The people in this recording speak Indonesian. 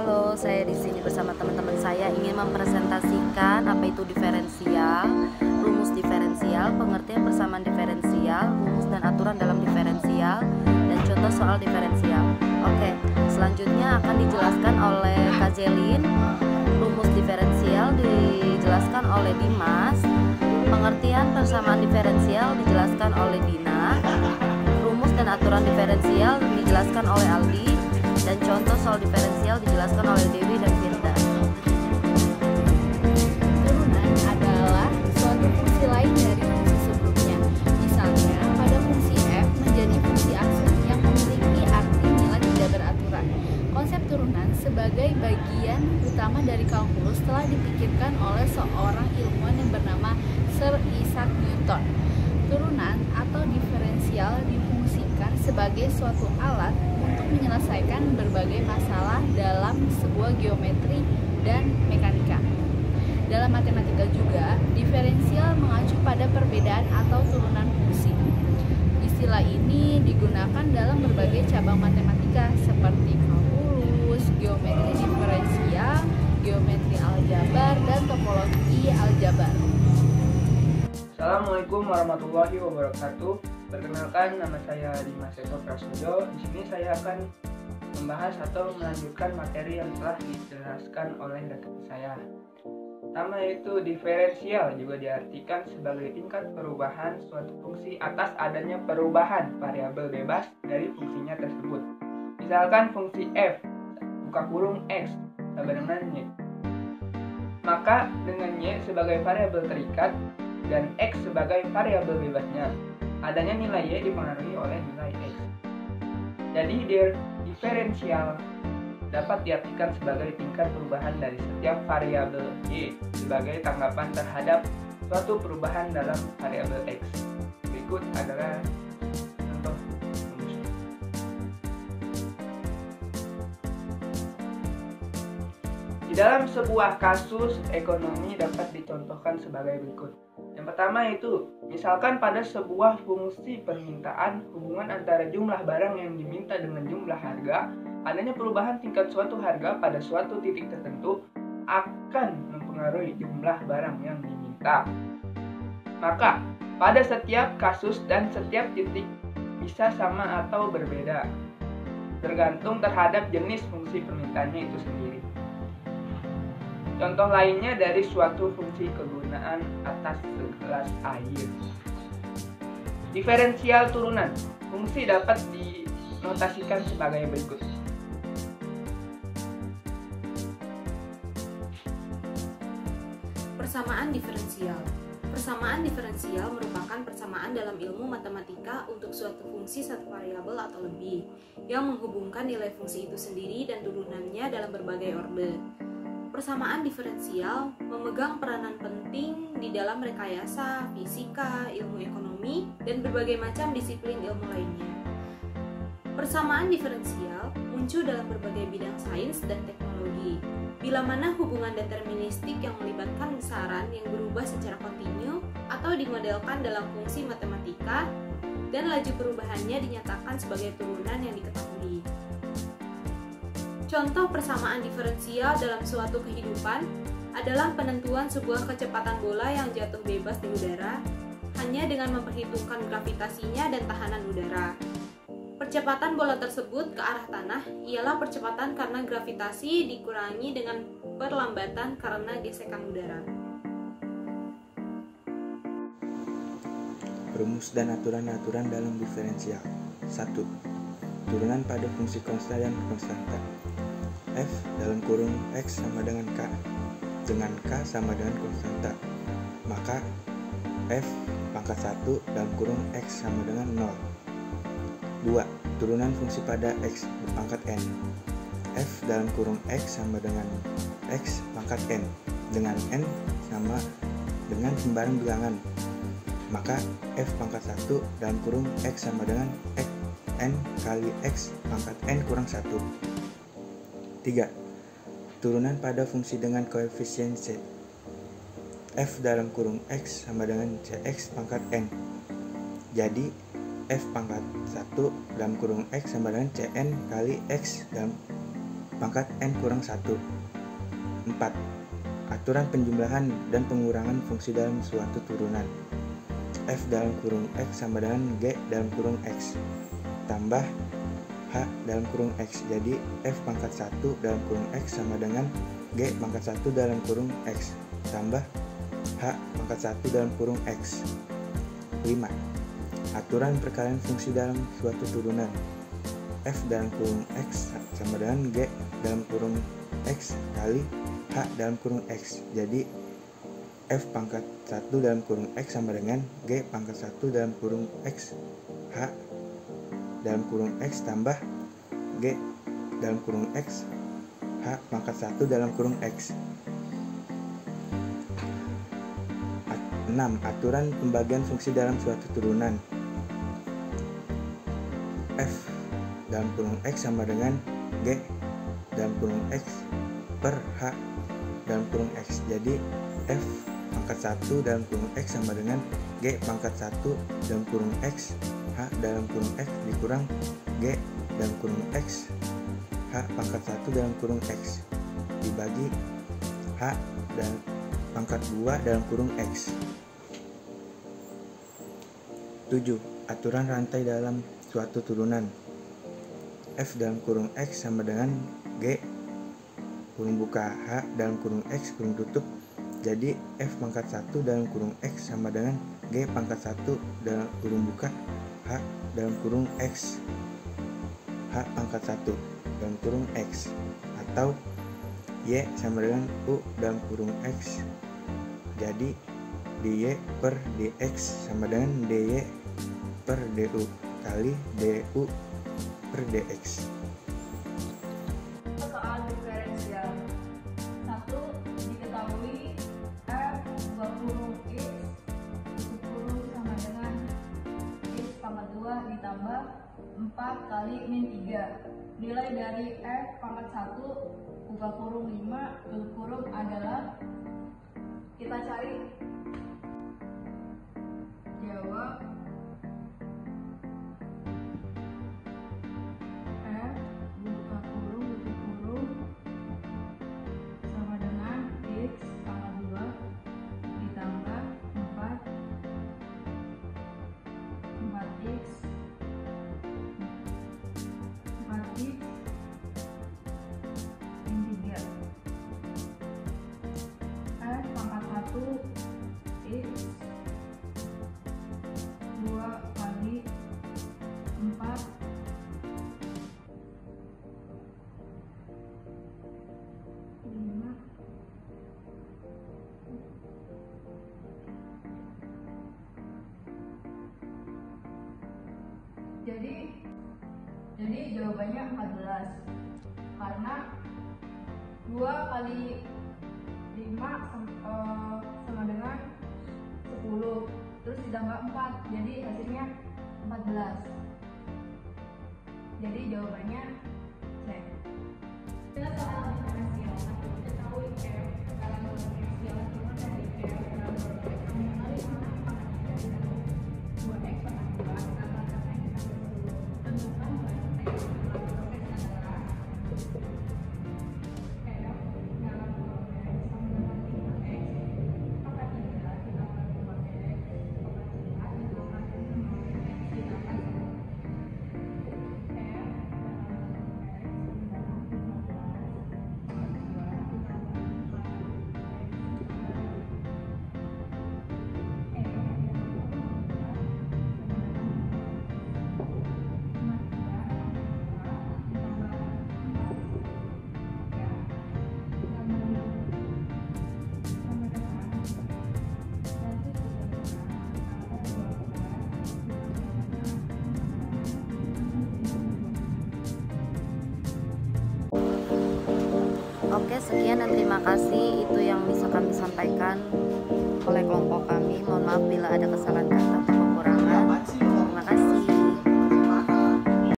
Halo, saya di sini bersama teman-teman saya ingin mempresentasikan apa itu diferensial, rumus diferensial, pengertian persamaan diferensial, rumus dan aturan dalam diferensial, dan contoh soal diferensial. Oke, selanjutnya akan dijelaskan oleh Kak Zelin. Rumus diferensial dijelaskan oleh Dimas. Pengertian persamaan diferensial dijelaskan oleh Dina. Rumus dan aturan diferensial dijelaskan oleh Aldi. Dan contoh soal diferensial dijelaskan oleh Dewi dan Firda. Turunan adalah suatu fungsi lain dari fungsi sebelumnya. Misalnya, pada fungsi f menjadi fungsi aksen yang memiliki arti nilai tidak beraturan. Konsep turunan sebagai bagian utama dari kalkulus telah dipikirkan oleh seorang ilmuwan yang bernama Sir Isaac Newton. Turunan atau diferensial difungsikan sebagai suatu alat untuk menyelesaikan berbagai masalah dalam sebuah geometri dan mekanika. Dalam matematika juga, diferensial mengacu pada perbedaan atau turunan fungsi. Istilah ini digunakan dalam berbagai cabang matematika seperti kalkulus, geometri diferensial, geometri aljabar, dan topologi aljabar. Assalamualaikum warahmatullahi wabarakatuh. Perkenalkan, nama saya Dimas Eko Prasojo. Di sini saya akan membahas atau melanjutkan materi yang telah dijelaskan oleh rekan saya. Pertama yaitu diferensial, juga diartikan sebagai tingkat perubahan suatu fungsi atas adanya perubahan variabel bebas dari fungsinya tersebut. Misalkan fungsi f buka kurung x sama dengan y. Maka dengan y sebagai variabel terikat dan x sebagai variabel bebasnya, adanya nilai y dipengaruhi oleh nilai x. Jadi diferensial dapat diartikan sebagai tingkat perubahan dari setiap variabel y sebagai tanggapan terhadap suatu perubahan dalam variabel x. Berikut adalah contoh rumusnya. Di dalam sebuah kasus ekonomi dapat dicontohkan sebagai berikut. Yang pertama itu, misalkan pada sebuah fungsi permintaan, hubungan antara jumlah barang yang diminta dengan jumlah harga, adanya perubahan tingkat suatu harga pada suatu titik tertentu akan mempengaruhi jumlah barang yang diminta. Maka, pada setiap kasus dan setiap titik bisa sama atau berbeda, tergantung terhadap jenis fungsi permintaannya itu sendiri. Contoh lainnya dari suatu fungsi kegunaan atas segelas air. Diferensial turunan. Fungsi dapat dinotasikan sebagai berikut. Persamaan diferensial. Persamaan diferensial merupakan persamaan dalam ilmu matematika untuk suatu fungsi satu variabel atau lebih, yang menghubungkan nilai fungsi itu sendiri dan turunannya dalam berbagai orde. Persamaan diferensial memegang peranan penting di dalam rekayasa, fisika, ilmu ekonomi, dan berbagai macam disiplin ilmu lainnya. Persamaan diferensial muncul dalam berbagai bidang sains dan teknologi, bila mana hubungan deterministik yang melibatkan besaran yang berubah secara kontinu atau dimodelkan dalam fungsi matematika, dan laju perubahannya dinyatakan sebagai turunan yang diketahui. Contoh persamaan diferensial dalam suatu kehidupan adalah penentuan sebuah kecepatan bola yang jatuh bebas di udara hanya dengan memperhitungkan gravitasinya dan tahanan udara. Percepatan bola tersebut ke arah tanah ialah percepatan karena gravitasi dikurangi dengan perlambatan karena gesekan udara. Rumus dan aturan-aturan dalam diferensial. 1. Turunan pada fungsi konstan dan konstanta. F dalam kurung X sama dengan K sama dengan konstanta, maka F pangkat 1 dalam kurung X sama dengan 0. 2. Turunan fungsi pada X berpangkat N. F dalam kurung X sama dengan X pangkat N, dengan N sama dengan sembarang bilangan, maka F pangkat 1 dalam kurung X sama dengan X N kali X pangkat N kurang 1. 3. Turunan pada fungsi dengan koefisien C. F dalam kurung X sama dengan Cx pangkat N. Jadi, F pangkat 1 dalam kurung X sama dengan Cn kali X dalam pangkat N kurang 1. 4. Aturan penjumlahan dan pengurangan fungsi dalam suatu turunan. F dalam kurung X sama dengan G dalam kurung X tambah H dalam kurung X. Jadi F pangkat 1 dalam kurung X sama dengan G pangkat 1 dalam kurung X tambah H pangkat 1 dalam kurung X. 5. Aturan perkalian fungsi dalam suatu turunan. F dalam kurung X sama dengan G dalam kurung X kali H dalam kurung X. Jadi F pangkat 1 dalam kurung X sama dengan G pangkat 1 dalam kurung X H dalam kurung X tambah G dalam kurung X H pangkat 1 dalam kurung X. 6. Aturan pembagian fungsi dalam suatu turunan. F dalam kurung X sama dengan G dalam kurung X per H dalam kurung X. Jadi F pangkat 1 dalam kurung X sama dengan G pangkat 1 dalam kurung X H dalam kurung X dikurang G dalam kurung X H pangkat 1 dalam kurung X dibagi H dan pangkat 2 dalam kurung X. 7. Aturan rantai dalam suatu turunan. F dalam kurung X sama dengan G kurung buka H dalam kurung X kurung tutup. Jadi F pangkat 1 dalam kurung X sama dengan G pangkat 1 dalam kurung buka H dalam kurung X H pangkat 1 dalam kurung X, atau Y sama dengan U dalam kurung X. Jadi dy per dx sama dengan dy per du kali du per dx. Soal diferensial. 1. Diketahui f buka kurung x tutup kurung sama dengan x pangkat 2 ditambah 4 kali min 3. Nilai dari f pangkat 1 buka kurung 5 tutup kurung adalah, kita cari. Jawab f buka kurung tutup kurung sama dengan x pangkat 2 ditambah 4x min 3. F pangkat 1 x 2 kali 4 5 jadi jawabannya 14 karena 2 kali 5 sama dengan 10 terus ditambah 4 jadi hasilnya 14. Jadi jawabannya C. Kita soal diferensial. Ketahui F dalam diferensial cuma dari F dalam mengenali mana dari 2x per 2 tambah x per 10. Tentukan bahwa x adalah Oke, sekian dan terima kasih. Itu yang bisa kami sampaikan oleh kelompok kami. Mohon maaf bila ada kesalahan kata.